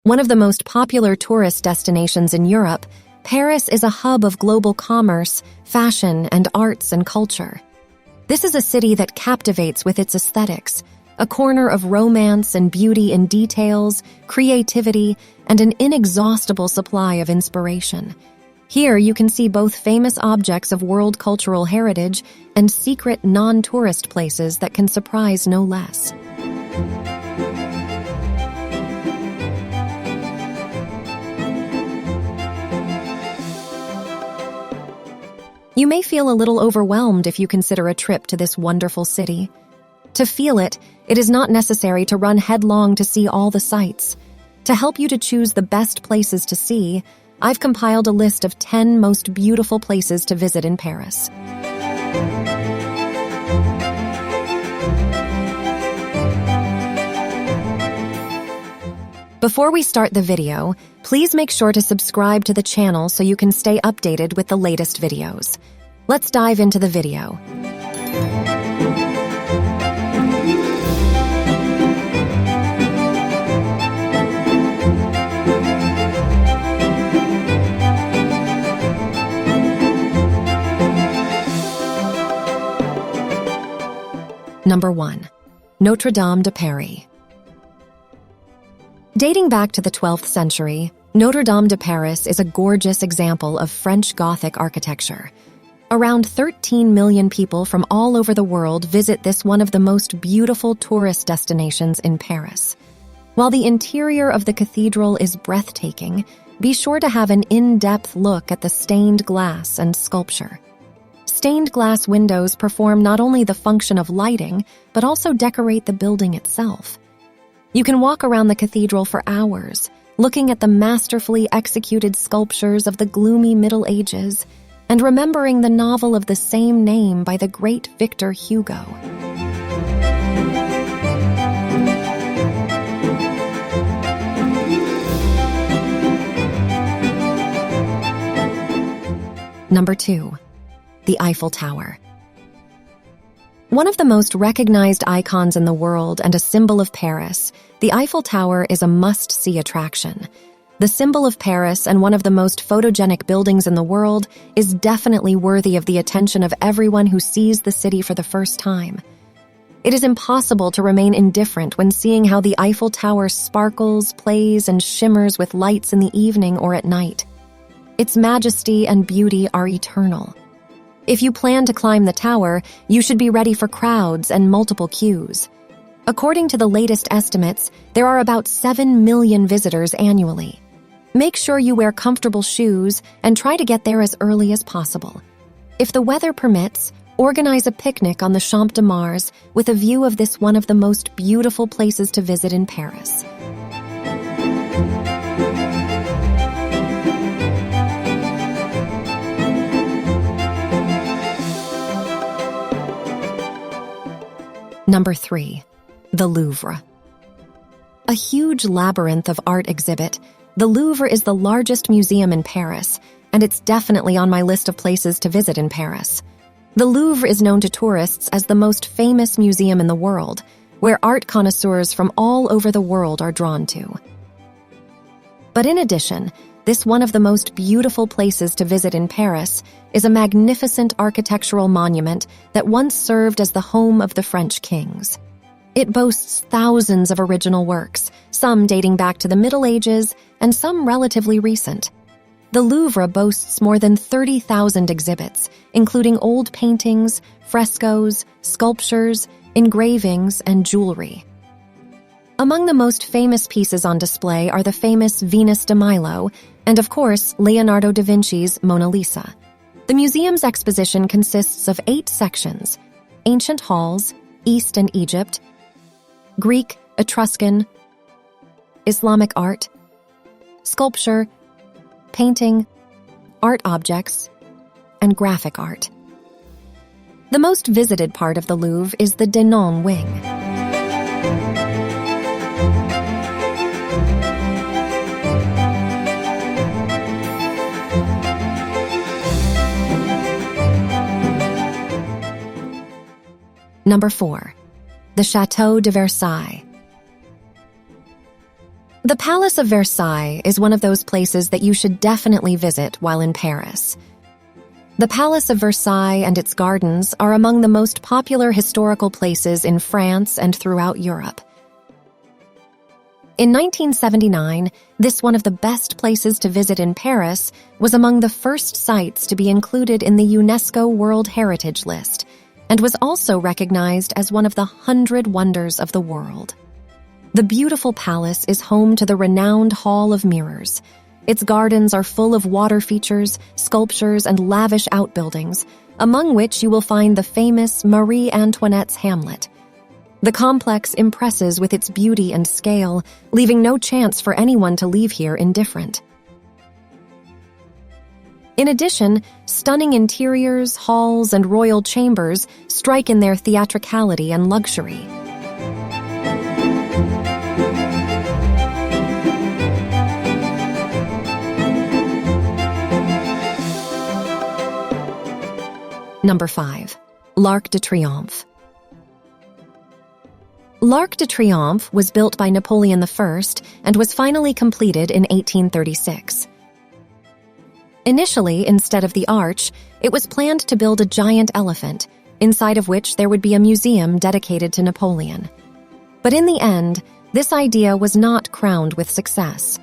One of the most popular tourist destinations in Europe, Paris is a hub of global commerce, fashion, and arts and culture. This is a city that captivates with its aesthetics, a corner of romance and beauty in details, creativity, and an inexhaustible supply of inspiration. Here you can see both famous objects of world cultural heritage and secret non-tourist places that can surprise no less. You may feel a little overwhelmed if you consider a trip to this wonderful city. To feel it, it is not necessary to run headlong to see all the sights. To help you to choose the best places to see, I've compiled a list of 10 most beautiful places to visit in Paris. Before we start the video, please make sure to subscribe to the channel so you can stay updated with the latest videos. Let's dive into the video. Number 1. Notre Dame de Paris. Dating back to the 12th century, Notre Dame de Paris is a gorgeous example of French Gothic architecture. Around 13 million people from all over the world visit this one of the most beautiful tourist destinations in Paris. While the interior of the cathedral is breathtaking, be sure to have an in-depth look at the stained glass and sculpture. Stained glass windows perform not only the function of lighting, but also decorate the building itself. You can walk around the cathedral for hours, looking at the masterfully executed sculptures of the gloomy Middle Ages and remembering the novel of the same name by the great Victor Hugo. Number 2. The Eiffel Tower. One of the most recognized icons in the world and a symbol of Paris, the Eiffel Tower is a must-see attraction. The symbol of Paris and one of the most photogenic buildings in the world is definitely worthy of the attention of everyone who sees the city for the first time. It is impossible to remain indifferent when seeing how the Eiffel Tower sparkles, plays, and shimmers with lights in the evening or at night. Its majesty and beauty are eternal. If you plan to climb the tower, you should be ready for crowds and multiple queues. According to the latest estimates, there are about 7 million visitors annually. Make sure you wear comfortable shoes and try to get there as early as possible. If the weather permits, organize a picnic on the Champ de Mars with a view of this one of the most beautiful places to visit in Paris. Number 3. The Louvre. A huge labyrinth of art exhibit, the Louvre is the largest museum in Paris, and it's definitely on my list of places to visit in Paris. The Louvre is known to tourists as the most famous museum in the world, where art connoisseurs from all over the world are drawn to. But in addition, this one of the most beautiful places to visit in Paris is a magnificent architectural monument that once served as the home of the French kings. It boasts thousands of original works, some dating back to the Middle Ages and some relatively recent. The Louvre boasts more than 30,000 exhibits, including old paintings, frescoes, sculptures, engravings, and jewelry. Among the most famous pieces on display are the famous Venus de Milo and, of course, Leonardo da Vinci's Mona Lisa. The museum's exposition consists of 8 sections: ancient halls, East and Egypt, Greek, Etruscan, Islamic art, sculpture, painting, art objects, and graphic art. The most visited part of the Louvre is the Denon wing. Number 4. The Château de Versailles. The Palace of Versailles is one of those places that you should definitely visit while in Paris. The Palace of Versailles and its gardens are among the most popular historical places in France and throughout Europe. In 1979, this one of the best places to visit in Paris was among the first sites to be included in the UNESCO World Heritage List and was also recognized as one of the 100 Wonders of the World. The beautiful palace is home to the renowned Hall of Mirrors. Its gardens are full of water features, sculptures, and lavish outbuildings, among which you will find the famous Marie Antoinette's Hamlet. The complex impresses with its beauty and scale, leaving no chance for anyone to leave here indifferent. In addition, stunning interiors, halls, and royal chambers strike in their theatricality and luxury. Number 5. L'Arc de Triomphe. L'Arc de Triomphe was built by Napoleon I and was finally completed in 1836. Initially, instead of the arch, it was planned to build a giant elephant, inside of which there would be a museum dedicated to Napoleon. But in the end, this idea was not crowned with success.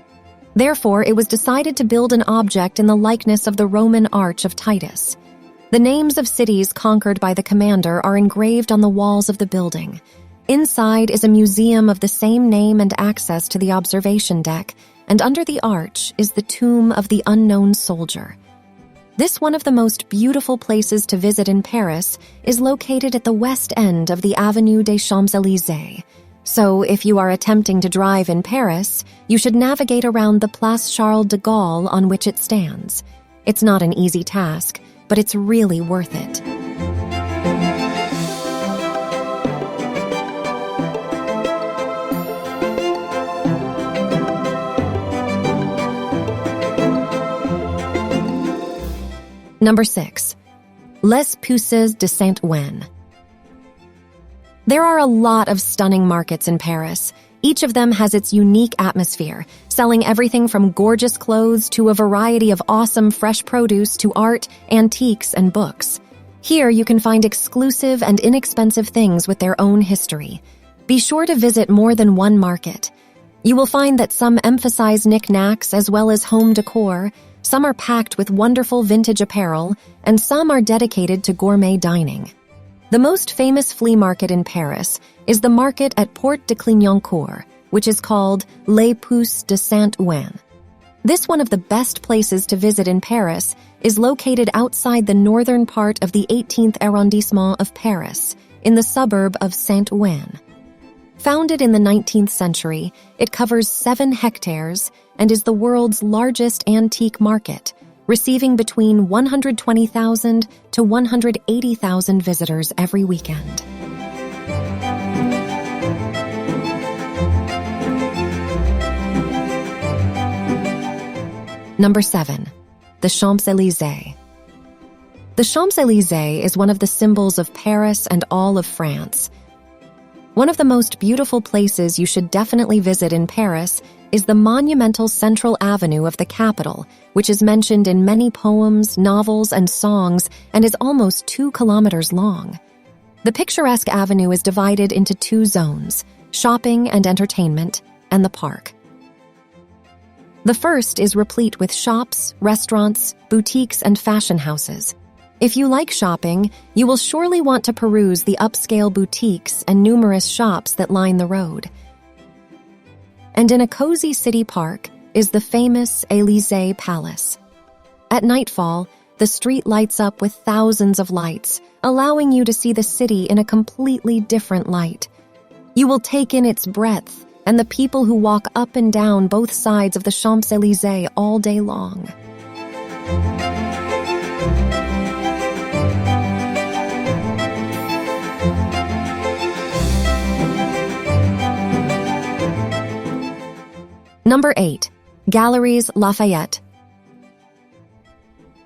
Therefore, it was decided to build an object in the likeness of the Roman Arch of Titus. The names of cities conquered by the commander are engraved on the walls of the building. Inside is a museum of the same name and access to the observation deck, and under the arch is the tomb of the unknown soldier. This one of the most beautiful places to visit in Paris is located at the west end of the Avenue des Champs-Élysées. So if you are attempting to drive in Paris, you should navigate around the Place Charles de Gaulle on which it stands. It's not an easy task, but it's really worth it. Number 6. Les Puces de Saint-Ouen. There are a lot of stunning markets in Paris. Each of them has its unique atmosphere, selling everything from gorgeous clothes to a variety of awesome fresh produce to art, antiques, and books. Here you can find exclusive and inexpensive things with their own history. Be sure to visit more than one market. You will find that some emphasize knickknacks as well as home decor, some are packed with wonderful vintage apparel, and some are dedicated to gourmet dining. The most famous flea market in Paris is the market at Porte de Clignancourt, which is called Les Puces de Saint-Ouen. This one of the best places to visit in Paris is located outside the northern part of the 18th arrondissement of Paris, in the suburb of Saint-Ouen. Founded in the 19th century, it covers 7 hectares and is the world's largest antique market, receiving between 120,000 to 180,000 visitors every weekend. Number 7. The Champs-Élysées. The Champs-Élysées is one of the symbols of Paris and all of France. One of the most beautiful places you should definitely visit in Paris is the monumental Central Avenue of the capital, which is mentioned in many poems, novels, and songs and is almost 2 kilometers long. The picturesque avenue is divided into 2 zones, shopping and entertainment, and the park. The first is replete with shops, restaurants, boutiques, and fashion houses. If you like shopping, you will surely want to peruse the upscale boutiques and numerous shops that line the road. And in a cozy city park is the famous Élysée Palace. At nightfall, the street lights up with thousands of lights, allowing you to see the city in a completely different light. You will take in its breadth and the people who walk up and down both sides of the Champs-Élysées all day long. Number 8. Galeries Lafayette.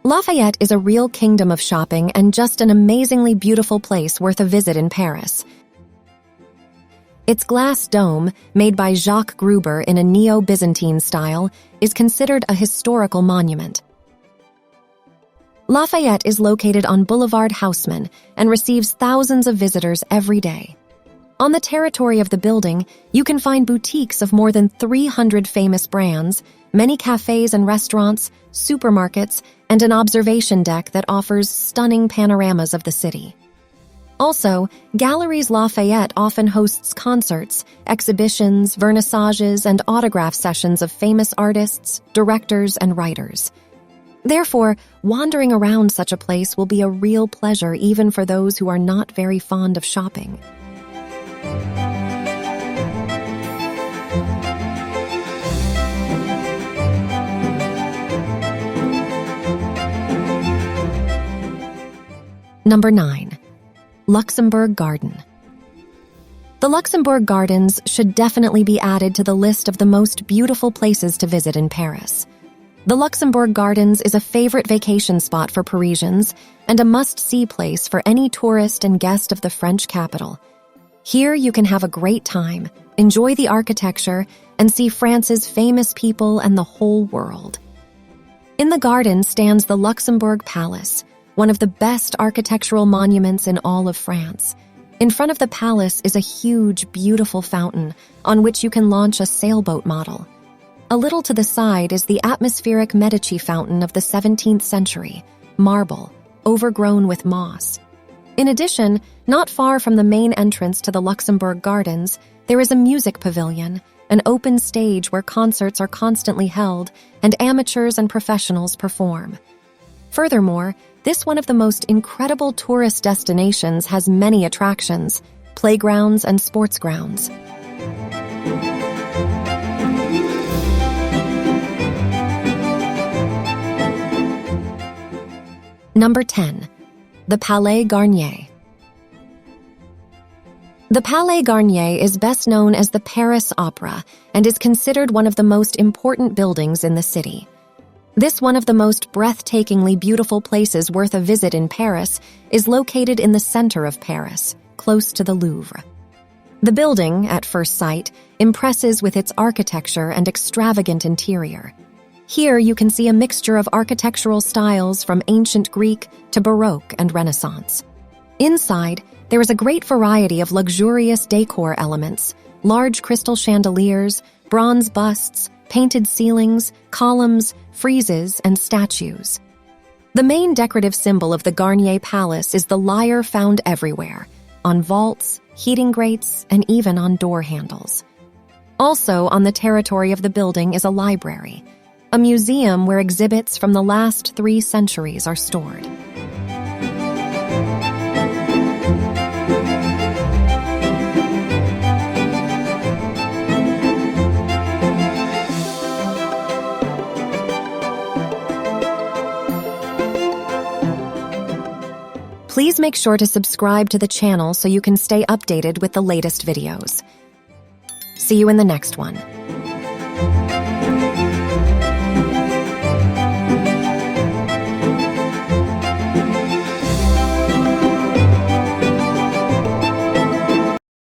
Lafayette is a real kingdom of shopping and just an amazingly beautiful place worth a visit in Paris. Its glass dome, made by Jacques Gruber in a Neo-Byzantine style, is considered a historical monument. Lafayette is located on Boulevard Haussmann and receives thousands of visitors every day. On the territory of the building, you can find boutiques of more than 300 famous brands, many cafes and restaurants, supermarkets, and an observation deck that offers stunning panoramas of the city. Also, Galeries Lafayette often hosts concerts, exhibitions, vernissages, and autograph sessions of famous artists, directors, and writers. Therefore, wandering around such a place will be a real pleasure even for those who are not very fond of shopping. Number 9. Luxembourg Garden. The Luxembourg Gardens should definitely be added to the list of the most beautiful places to visit in Paris. The Luxembourg Gardens is a favorite vacation spot for Parisians and a must-see place for any tourist and guest of the French capital. Here you can have a great time, enjoy the architecture, and see France's famous people and the whole world. In the garden stands the Luxembourg Palace, one of the best architectural monuments in all of France. In front of the palace is a huge, beautiful fountain on which you can launch a sailboat model. A little to the side is the atmospheric Medici fountain of the 17th century, marble, overgrown with moss. In addition, not far from the main entrance to the Luxembourg Gardens, there is a music pavilion, an open stage where concerts are constantly held and amateurs and professionals perform. Furthermore, this one of the most incredible tourist destinations has many attractions, playgrounds, and sports grounds. Number 10. The Palais Garnier. The Palais Garnier is best known as the Paris Opera and is considered one of the most important buildings in the city. This one of the most breathtakingly beautiful places worth a visit in Paris is located in the center of Paris, close to the Louvre. The building, at first sight, impresses with its architecture and extravagant interior. Here you can see a mixture of architectural styles from ancient Greek to Baroque and Renaissance. Inside, there is a great variety of luxurious decor elements, large crystal chandeliers, bronze busts, painted ceilings, columns, friezes, and statues. The main decorative symbol of the Garnier Palace is the lyre found everywhere, on vaults, heating grates, and even on door handles. Also on the territory of the building is a library, a museum where exhibits from the last 3 centuries are stored. Please make sure to subscribe to the channel so you can stay updated with the latest videos. See you in the next one.